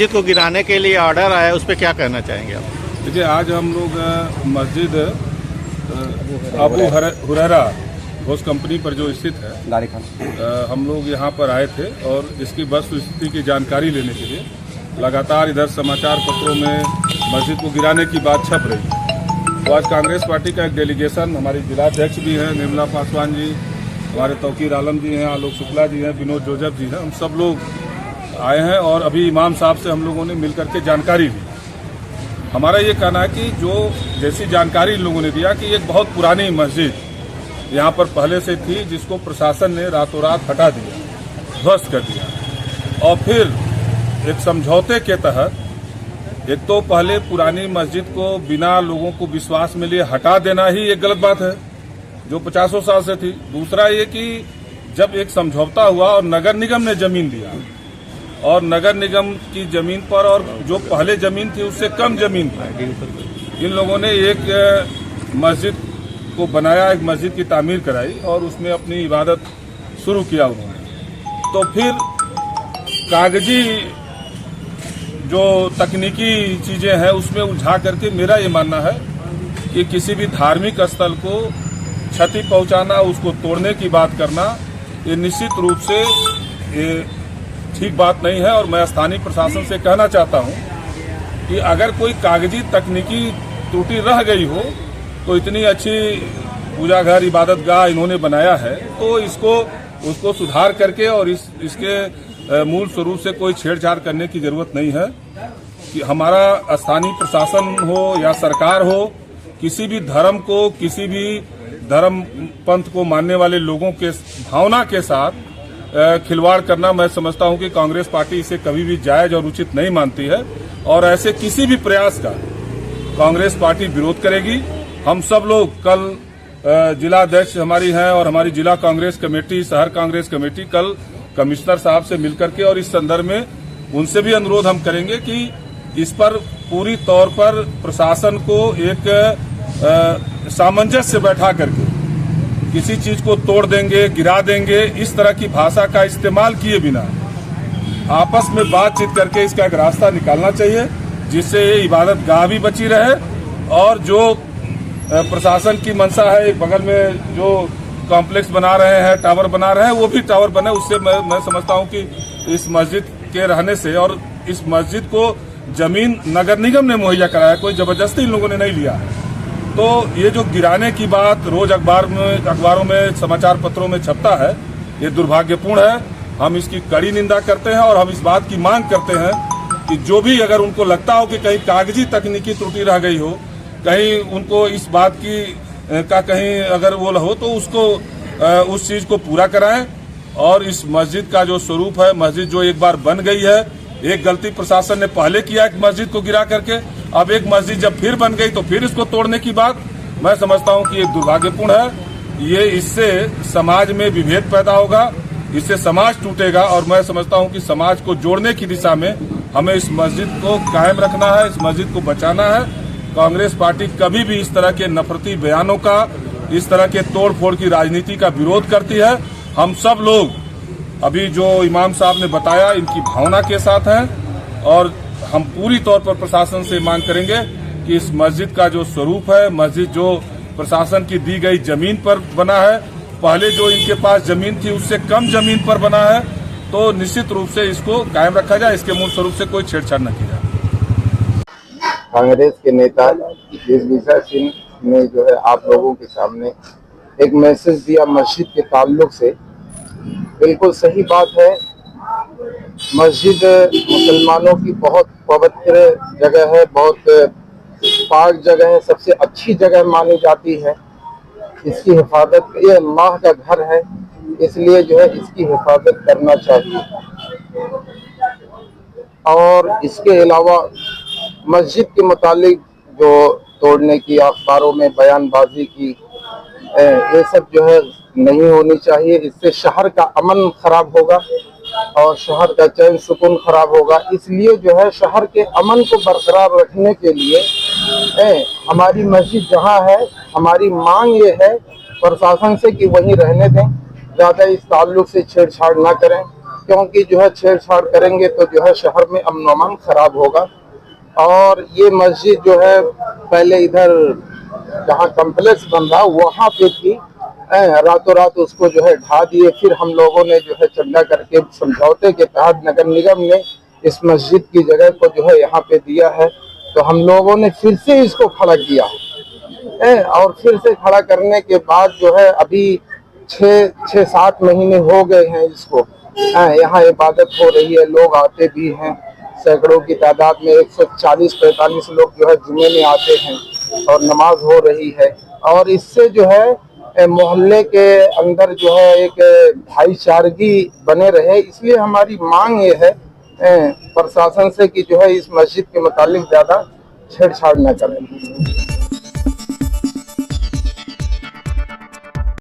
मस्जिद को गिराने के लिए ऑर्डर आया है, उस पर क्या कहना चाहेंगे आप? देखिए, आज हम लोग मस्जिद अबू हुरैरा घोष कंपनी पर जो स्थित है, हम लोग यहाँ पर आए थे और इसकी वस्तुस्थिति की जानकारी लेने के लिए लगातार इधर समाचार पत्रों में मस्जिद को गिराने की बात छप रही है। तो आज कांग्रेस पार्टी का एक डेलीगेशन, हमारी जिलाध्यक्ष भी हैं निर्मला पासवान जी, हमारे तौकीर आलम जी हैं, आलोक शुक्ला जी हैं, विनोद जोजफ जी हैं, हम सब लोग आए हैं और अभी इमाम साहब से हम लोगों ने मिलकर के जानकारी ली। हमारा ये कहना है कि जो जैसी जानकारी इन लोगों ने दिया कि एक बहुत पुरानी मस्जिद यहाँ पर पहले से थी, जिसको प्रशासन ने रातों रात हटा दिया, ध्वस्त कर दिया और फिर एक समझौते के तहत, एक तो पहले पुरानी मस्जिद को बिना लोगों को विश्वास में लिए हटा देना ही एक गलत बात है जो 50 साल से थी। दूसरा ये कि जब एक समझौता हुआ और नगर निगम ने जमीन दिया और नगर निगम की जमीन पर और जो पहले जमीन थी उससे कम जमीन पर इन लोगों ने एक मस्जिद को बनाया, एक मस्जिद की तामीर कराई और उसमें अपनी इबादत शुरू किया उन्होंने। तो फिर कागजी जो तकनीकी चीजें हैं उसमें उलझा करके मेरा ये मानना है कि किसी भी धार्मिक स्थल को क्षति पहुंचाना, उसको तोड़ने की बात करना, ये निश्चित रूप से ये ठीक बात नहीं है। और मैं स्थानीय प्रशासन से कहना चाहता हूं कि अगर कोई कागजी तकनीकी त्रुटि रह गई हो तो इतनी अच्छी पूजा घर इबादत गाह इन्होंने बनाया है तो उसको सुधार करके और इसके मूल स्वरूप से कोई छेड़छाड़ करने की जरूरत नहीं है। कि हमारा स्थानीय प्रशासन हो या सरकार हो, किसी भी धर्म को, किसी भी धर्म पंथ को मानने वाले लोगों के भावना के साथ खिलवाड़ करना, मैं समझता हूं कि कांग्रेस पार्टी इसे कभी भी जायज और उचित नहीं मानती है और ऐसे किसी भी प्रयास का कांग्रेस पार्टी विरोध करेगी। हम सब लोग कल जिलाध्यक्ष हमारी हैं और हमारी जिला कांग्रेस कमेटी, शहर कांग्रेस कमेटी कल कमिश्नर साहब से मिलकर के और इस संदर्भ में उनसे भी अनुरोध हम करेंगे कि इस पर पूरी तौर पर प्रशासन को एक सामंजस्य बैठा करके किसी चीज को तोड़ देंगे, गिरा देंगे, इस तरह की भाषा का इस्तेमाल किए बिना आपस में बातचीत करके इसका एक रास्ता निकालना चाहिए, जिससे ये इबादत गाह भी बची रहे और जो प्रशासन की मंशा है, बगल में जो कॉम्प्लेक्स बना रहे हैं, टावर बना रहे हैं, वो भी टावर बने। उससे मैं समझता हूं कि इस मस्जिद के रहने से, और इस मस्जिद को जमीन नगर निगम ने मुहैया कराया, कोई जबरदस्ती इन लोगों ने नहीं लिया है। तो ये जो गिराने की बात रोज अखबारों में समाचार पत्रों में छपता है, ये दुर्भाग्यपूर्ण है। हम इसकी कड़ी निंदा करते हैं और हम इस बात की मांग करते हैं कि जो भी अगर उनको लगता हो कि कहीं कागजी तकनीकी त्रुटि रह गई हो, कहीं उनको इस बात की का कहीं अगर वो हो तो उसको उस चीज को पूरा कराएं और इस मस्जिद का जो स्वरूप है, मस्जिद जो एक बार बन गई है, एक गलती प्रशासन ने पहले किया एक मस्जिद को गिरा करके, अब एक मस्जिद जब फिर बन गई तो फिर इसको तोड़ने की बात, मैं समझता हूं कि ये दुर्भाग्यपूर्ण है। ये इससे समाज में विभेद पैदा होगा, इससे समाज टूटेगा और मैं समझता हूं कि समाज को जोड़ने की दिशा में हमें इस मस्जिद को कायम रखना है, इस मस्जिद को बचाना है। कांग्रेस पार्टी कभी भी इस तरह के नफरती बयानों का, इस तरह के तोड़ फोड़ की राजनीति का विरोध करती है। हम सब लोग अभी जो इमाम साहब ने बताया इनकी भावना के साथ हैं और हम पूरी तौर पर प्रशासन से मांग करेंगे कि इस मस्जिद का जो स्वरूप है, मस्जिद जो प्रशासन की दी गई जमीन पर बना है, पहले जो इनके पास जमीन थी उससे कम जमीन पर बना है, तो निश्चित रूप से इसको कायम रखा जाए, इसके मूल स्वरूप से कोई छेड़छाड़ न की जाए। कांग्रेस के नेता दिग्विजय सिंह ने जो है आप लोगों के सामने एक मैसेज दिया मस्जिद के ताल्लुक से। बिल्कुल सही बात है, मस्जिद मुसलमानों की बहुत पवित्र जगह है, बहुत पाक जगह है, सबसे अच्छी जगह मानी जाती है। इसकी हिफाजत, ये अल्लाह का घर है, इसलिए जो है इसकी हिफाजत करना चाहिए। और इसके अलावा मस्जिद के मुतालिक जो तोड़ने की, अखबारों में बयानबाजी की, ये सब जो है नहीं होनी चाहिए। इससे शहर का अमन खराब होगा और शहर का चैन सुकून खराब होगा। इसलिए जो है शहर के अमन को बरकरार रखने के लिए हमारी मस्जिद जहाँ है, हमारी मांग ये है प्रशासन से कि वहीं रहने दें, ज़्यादा इस ताल्लुक से छेड़छाड़ ना करें। क्योंकि जो है छेड़छाड़ करेंगे तो जो है शहर में अमन खराब होगा। और ये मस्जिद जो है पहले इधर जहाँ कम्प्लेक्स बन रहा वहाँ पे थी, रातों रात उसको जो है ढा दिए। फिर हम लोगों ने जो है चंदा करके समझौते के तहत नगर निगम ने इस मस्जिद की जगह को जो है यहाँ पे दिया है, तो हम लोगों ने फिर से इसको खड़ा किया और फिर से खड़ा करने के बाद जो है अभी 6-7 महीने हो गए हैं इसको। यहाँ इबादत हो रही है, लोग आते भी हैं, सैकड़ों की तादाद में 140-45 लोग जो है जुमे में आते हैं और नमाज हो रही है। और इससे जो है मोहल्ले के अंदर जो है एक भाईचारगी बने रहे, इसलिए हमारी मांग ये है प्रशासन से कि जो है इस मस्जिद के मुतालिक ज़्यादा छेड़छाड़ न करें।